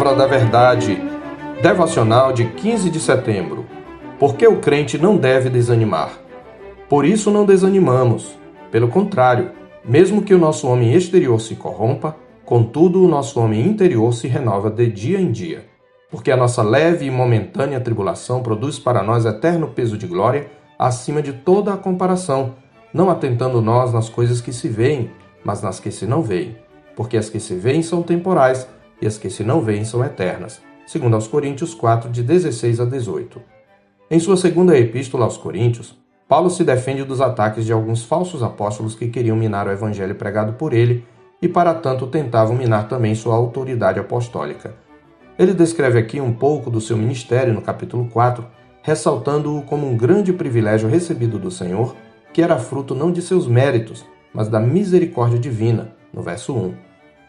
Palavra da Verdade, devocional de 15 de setembro. Por que o crente não deve desanimar? Por isso não desanimamos. Pelo contrário, mesmo que o nosso homem exterior se corrompa, contudo o nosso homem interior se renova de dia em dia. Porque a nossa leve e momentânea tribulação produz para nós eterno peso de glória acima de toda a comparação, não atentando nós nas coisas que se veem, mas nas que se não veem. Porque as que se veem são temporais, e as que se não veem são eternas. Segundo aos Coríntios 4, de 16 a 18. Em sua segunda epístola aos Coríntios, Paulo se defende dos ataques de alguns falsos apóstolos que queriam minar o evangelho pregado por ele e, para tanto, tentavam minar também sua autoridade apostólica. Ele descreve aqui um pouco do seu ministério no capítulo 4, ressaltando-o como um grande privilégio recebido do Senhor, que era fruto não de seus méritos, mas da misericórdia divina, no verso 1.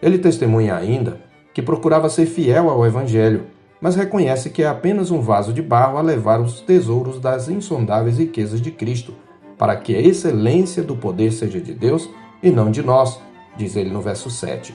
Ele testemunha ainda que procurava ser fiel ao Evangelho, mas reconhece que é apenas um vaso de barro a levar os tesouros das insondáveis riquezas de Cristo, para que a excelência do poder seja de Deus e não de nós, diz ele no verso 7.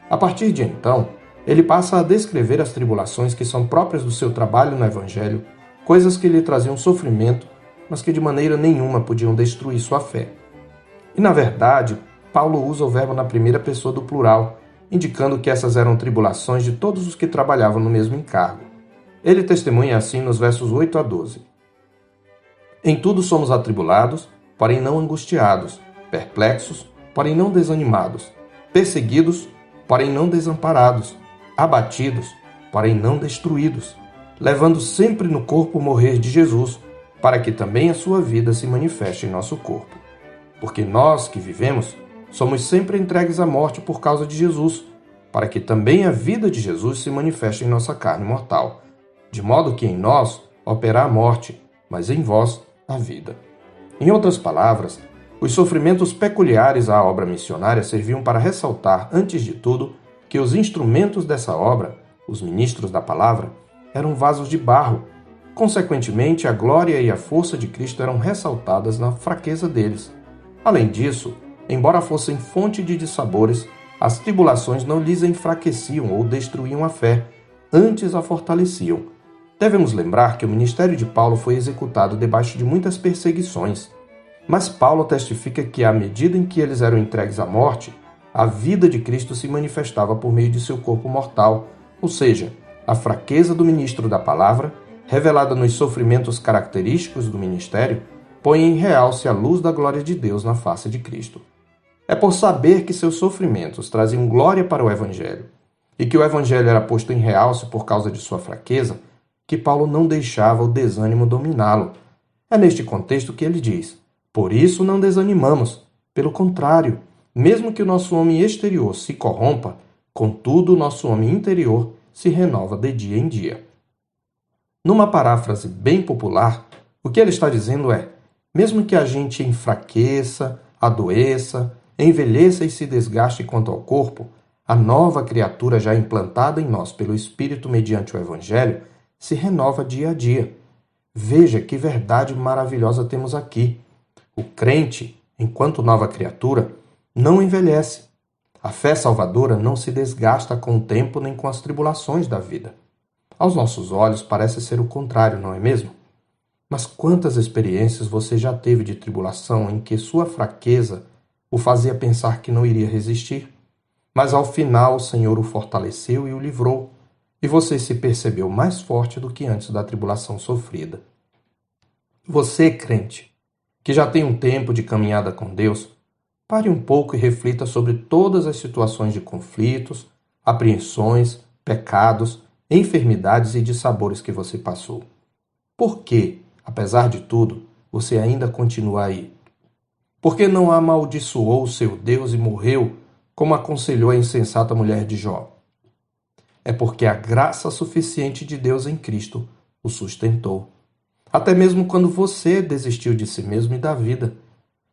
A partir de então, ele passa a descrever as tribulações que são próprias do seu trabalho no Evangelho, coisas que lhe traziam sofrimento, mas que de maneira nenhuma podiam destruir sua fé. E na verdade, Paulo usa o verbo na primeira pessoa do plural, indicando que essas eram tribulações de todos os que trabalhavam no mesmo encargo. Ele testemunha assim nos versos 8 a 12. Em tudo somos atribulados, porém não angustiados, perplexos, porém não desanimados, perseguidos, porém não desamparados, abatidos, porém não destruídos, levando sempre no corpo o morrer de Jesus, para que também a sua vida se manifeste em nosso corpo. Porque nós que vivemos, somos sempre entregues à morte por causa de Jesus, para que também a vida de Jesus se manifeste em nossa carne mortal, de modo que em nós opera a morte, mas em vós a vida. Em outras palavras, os sofrimentos peculiares à obra missionária serviam para ressaltar, antes de tudo, que os instrumentos dessa obra, os ministros da palavra, eram vasos de barro. Consequentemente, a glória e a força de Cristo eram ressaltadas na fraqueza deles. Além disso, embora fossem fonte de dissabores, as tribulações não lhes enfraqueciam ou destruíam a fé, antes a fortaleciam. Devemos lembrar que o ministério de Paulo foi executado debaixo de muitas perseguições. Mas Paulo testifica que, à medida em que eles eram entregues à morte, a vida de Cristo se manifestava por meio de seu corpo mortal, ou seja, a fraqueza do ministro da palavra, revelada nos sofrimentos característicos do ministério, põe em realce a luz da glória de Deus na face de Cristo. É por saber que seus sofrimentos traziam glória para o Evangelho e que o Evangelho era posto em realce por causa de sua fraqueza, que Paulo não deixava o desânimo dominá-lo. É neste contexto que ele diz: por isso não desanimamos. Pelo contrário, mesmo que o nosso homem exterior se corrompa, contudo o nosso homem interior se renova de dia em dia. Numa paráfrase bem popular, o que ele está dizendo é: mesmo que a gente enfraqueça, adoeça, envelheça e se desgaste quanto ao corpo, a nova criatura já implantada em nós pelo Espírito mediante o Evangelho se renova dia a dia. Veja que verdade maravilhosa temos aqui. O crente, enquanto nova criatura, não envelhece. A fé salvadora não se desgasta com o tempo nem com as tribulações da vida. Aos nossos olhos parece ser o contrário, não é mesmo? Mas quantas experiências você já teve de tribulação em que sua fraqueza o fazia pensar que não iria resistir? Mas ao final o Senhor o fortaleceu e o livrou, e você se percebeu mais forte do que antes da tribulação sofrida. Você, crente, que já tem um tempo de caminhada com Deus, pare um pouco e reflita sobre todas as situações de conflitos, apreensões, pecados, enfermidades e dissabores que você passou. Por que, apesar de tudo, você ainda continua aí? Por que não amaldiçoou o seu Deus e morreu, como aconselhou a insensata mulher de Jó? É porque a graça suficiente de Deus em Cristo o sustentou. Até mesmo quando você desistiu de si mesmo e da vida.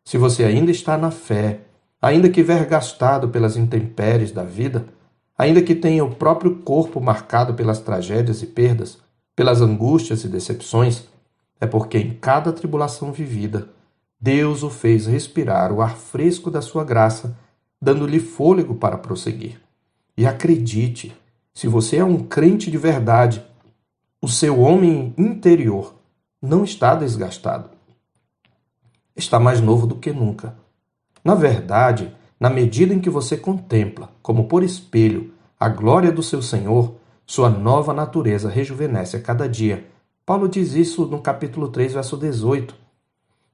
Se você ainda está na fé, ainda que vergastado pelas intempéries da vida, ainda que tenha o próprio corpo marcado pelas tragédias e perdas, pelas angústias e decepções, é porque em cada tribulação vivida, Deus o fez respirar o ar fresco da sua graça, dando-lhe fôlego para prosseguir. E acredite, Se você é um crente de verdade, o seu homem interior não está desgastado. Está mais novo do que nunca. Na verdade, na medida em que você contempla, como por espelho, a glória do seu Senhor, sua nova natureza rejuvenesce a cada dia. Paulo diz isso no capítulo 3, verso 18.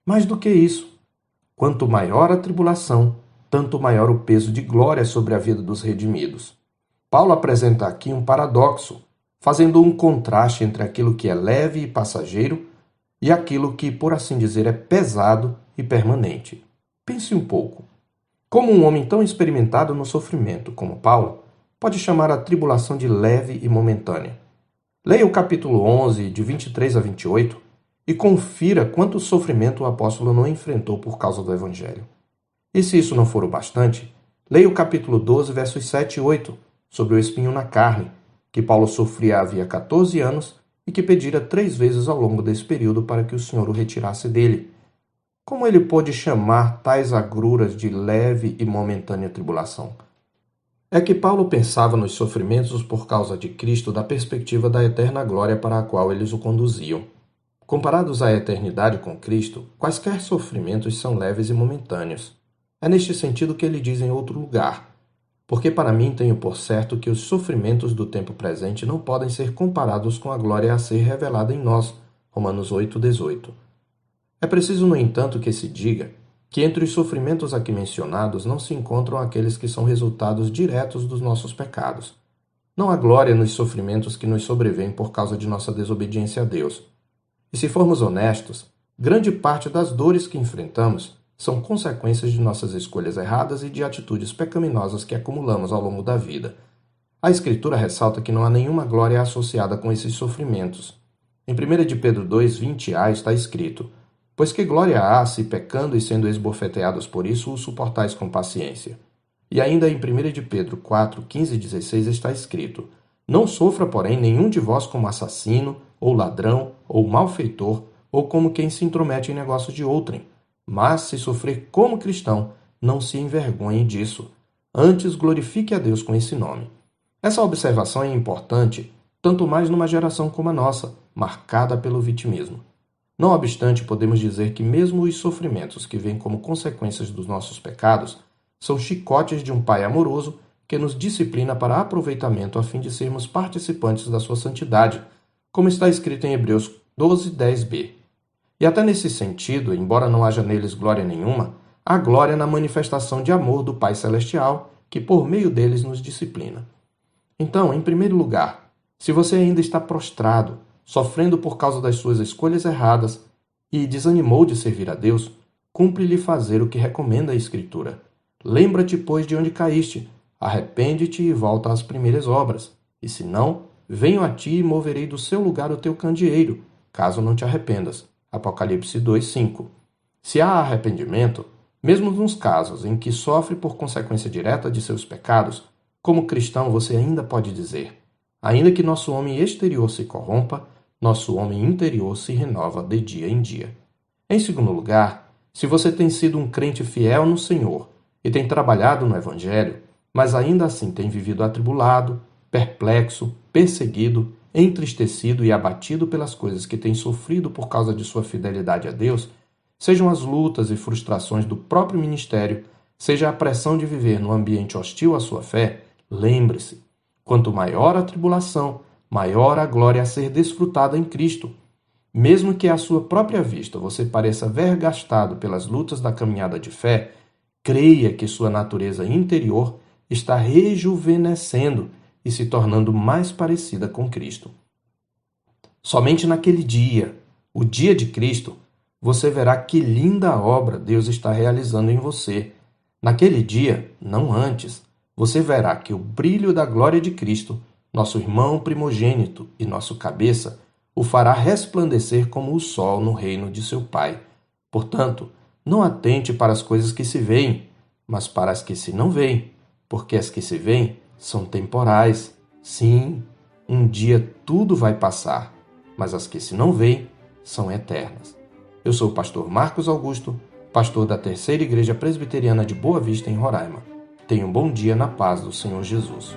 Mais do que isso, quanto maior a tribulação, tanto maior o peso de glória sobre a vida dos redimidos. Paulo apresenta aqui um paradoxo, fazendo um contraste entre aquilo que é leve e passageiro e aquilo que, por assim dizer, é pesado e permanente. Pense um pouco. Como um homem tão experimentado no sofrimento como Paulo pode chamar a tribulação de leve e momentânea? Leia o capítulo 11, de 23 a 28, e confira quanto sofrimento o apóstolo não enfrentou por causa do Evangelho. E se isso não for o bastante, leia o capítulo 12, versos 7 e 8, sobre o espinho na carne, que Paulo sofria havia 14 anos e que pedira 3 vezes ao longo desse período para que o Senhor o retirasse dele. Como ele pôde chamar tais agruras de leve e momentânea tribulação? É que Paulo pensava nos sofrimentos por causa de Cristo da perspectiva da eterna glória para a qual eles o conduziam. Comparados à eternidade com Cristo, quaisquer sofrimentos são leves e momentâneos. É neste sentido que ele diz em outro lugar: porque para mim tenho por certo que os sofrimentos do tempo presente não podem ser comparados com a glória a ser revelada em nós. Romanos 8:18. É preciso, no entanto, que se diga que entre os sofrimentos aqui mencionados não se encontram aqueles que são resultados diretos dos nossos pecados. Não há glória nos sofrimentos que nos sobrevêm por causa de nossa desobediência a Deus. E se formos honestos, grande parte das dores que enfrentamos são consequências de nossas escolhas erradas e de atitudes pecaminosas que acumulamos ao longo da vida. A Escritura ressalta que não há nenhuma glória associada com esses sofrimentos. Em 1 de Pedro 2:20a está escrito: pois que glória há se, pecando e sendo esbofeteados por isso, o suportais com paciência. E ainda em 1 de Pedro 4:15 e 16 está escrito: não sofra, porém, nenhum de vós como assassino, ou ladrão, ou malfeitor, ou como quem se intromete em negócios de outrem. Mas, se sofrer como cristão, não se envergonhe disso. Antes, glorifique a Deus com esse nome. Essa observação é importante, tanto mais numa geração como a nossa, marcada pelo vitimismo. Não obstante, podemos dizer que mesmo os sofrimentos que vêm como consequências dos nossos pecados são chicotes de um Pai amoroso que nos disciplina para aproveitamento a fim de sermos participantes da sua santidade, como está escrito em Hebreus 12:10b. E até nesse sentido, embora não haja neles glória nenhuma, há glória na manifestação de amor do Pai Celestial, que por meio deles nos disciplina. Então, em primeiro lugar, se você ainda está prostrado, sofrendo por causa das suas escolhas erradas e desanimou de servir a Deus, cumpre-lhe fazer o que recomenda a Escritura. Lembra-te, pois, de onde caíste, arrepende-te e volta às primeiras obras. E se não, venho a ti e moverei do seu lugar o teu candeeiro, caso não te arrependas. Apocalipse 2:5. Se há arrependimento, mesmo nos casos em que sofre por consequência direta de seus pecados, como cristão você ainda pode dizer: ainda que nosso homem exterior se corrompa, nosso homem interior se renova de dia em dia. Em segundo lugar, se você tem sido um crente fiel no Senhor e tem trabalhado no Evangelho, mas ainda assim tem vivido atribulado, perplexo, perseguido, entristecido e abatido pelas coisas que tem sofrido por causa de sua fidelidade a Deus, sejam as lutas e frustrações do próprio ministério, seja a pressão de viver num ambiente hostil à sua fé, lembre-se: quanto maior a tribulação, maior a glória a ser desfrutada em Cristo. Mesmo que à sua própria vista você pareça vergastado pelas lutas da caminhada de fé, creia que sua natureza interior está rejuvenescendo e se tornando mais parecida com Cristo. Somente naquele dia, o dia de Cristo, você verá que linda obra Deus está realizando em você. Naquele dia, não antes, você verá que o brilho da glória de Cristo, nosso irmão primogênito e nosso cabeça, o fará resplandecer como o sol no reino de seu Pai. Portanto, não atente para as coisas que se veem, mas para as que se não veem, porque as que se veem são temporais. Sim, um dia tudo vai passar, mas as que se não veem são eternas. Eu sou o pastor Marcos Augusto, pastor da Terceira Igreja Presbiteriana de Boa Vista, em Roraima. Tenha um bom dia na paz do Senhor Jesus.